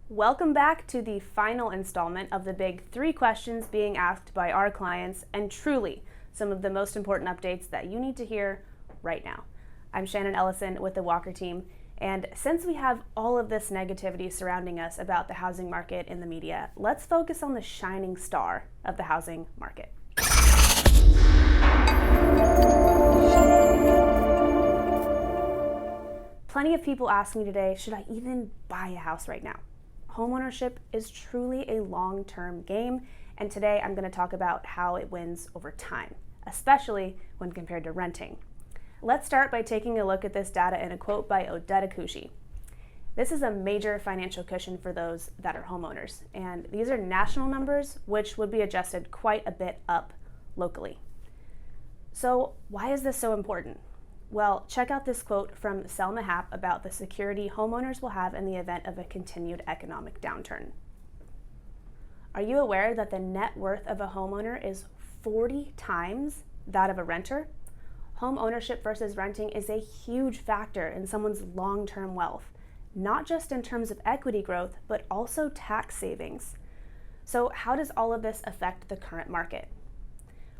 Welcome back to the final installment of the big 3 questions being asked by our clients, and truly some of the most important updates that you need to hear right now. I'm Shannon Ellison with the Walker team, and since we have all of this negativity surrounding us about the housing market in the media, let's focus on the shining star of the housing market. Plenty of people ask me today, should I even buy a house right now? Homeownership is truly a long-term game, and today I'm going to talk about how it wins over time, especially when compared to renting. Let's start by taking a look at this data in a quote by Odetta Kushi. This is a major financial cushion for those that are homeowners, and these are national numbers which would be adjusted quite a bit up locally. So why is this so important? Well, check out this quote from Selma Happ about the security homeowners will have in the event of a continued economic downturn. Are you aware that the net worth of a homeowner is 40 times that of a renter? Home ownership versus renting is a huge factor in someone's long-term wealth, not just in terms of equity growth, but also tax savings. So how does all of this affect the current market?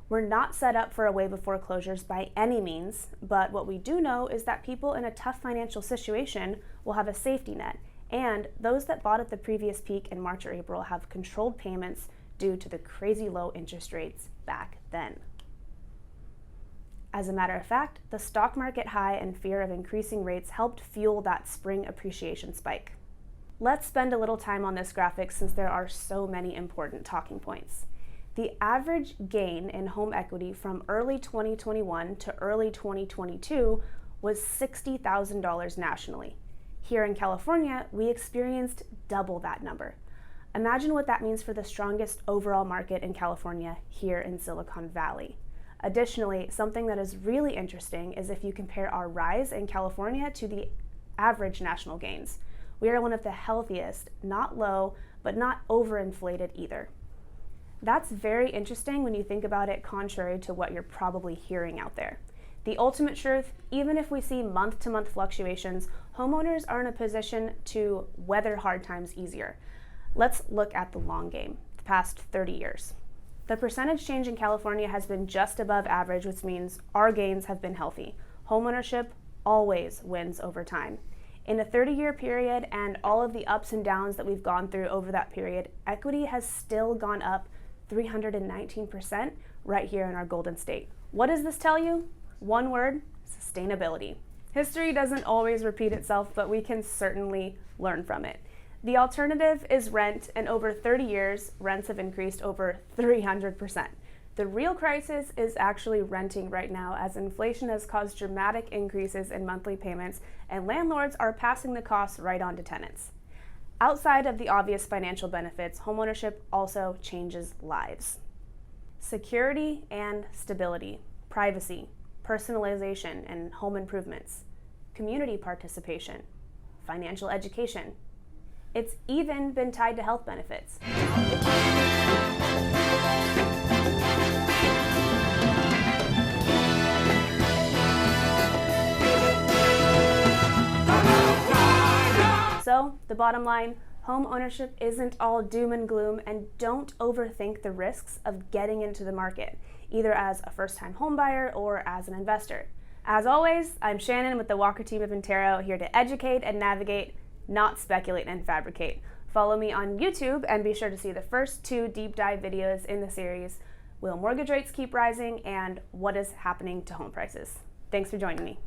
We're not set up for a wave of foreclosures by any means, but what we do know is that people in a tough financial situation will have a safety net, and those that bought at the previous peak in March or April have controlled payments due to the crazy low interest rates back then. As a matter of fact, the stock market high and fear of increasing rates helped fuel that spring appreciation spike. Let's spend a little time on this graphic since there are so many important talking points. The average gain in home equity from early 2021 to early 2022 was $60,000 nationally. Here in California, we experienced double that number. Imagine what that means for the strongest overall market in California here in Silicon Valley. Additionally, something that is really interesting is if you compare our rise in California to the average national gains. We are one of the healthiest, not low, but not overinflated either. That's very interesting when you think about it contrary to what you're probably hearing out there. The ultimate truth, even if we see month-to-month fluctuations, homeowners are in a position to weather hard times easier. Let's look at the long game, the past 30 years. The percentage change in California has been just above average, which means our gains have been healthy. Homeownership always wins over time. In a 30-year period and all of the ups and downs that we've gone through over that period, equity has still gone up 319% right here in our Golden State. What does this tell you? One word: sustainability. History doesn't always repeat itself, but we can certainly learn from it. The alternative is rent, and over 30 years, rents have increased over 300%. The real crisis is actually renting right now, as inflation has caused dramatic increases in monthly payments, and landlords are passing the costs right on to tenants. Outside of the obvious financial benefits, homeownership also changes lives. Security and stability, privacy, personalization and home improvements, community participation, financial education. It's even been tied to health benefits. So, the bottom line, home ownership isn't all doom and gloom, and don't overthink the risks of getting into the market, either as a first-time homebuyer or as an investor. As always, I'm Shannon with the Walker team of Intero, here to educate and navigate, not speculate and fabricate. Follow me on YouTube and be sure to see the first 2 deep dive videos in the series, Will Mortgage Rates Keep Rising? And What is Happening to Home Prices? Thanks for joining me.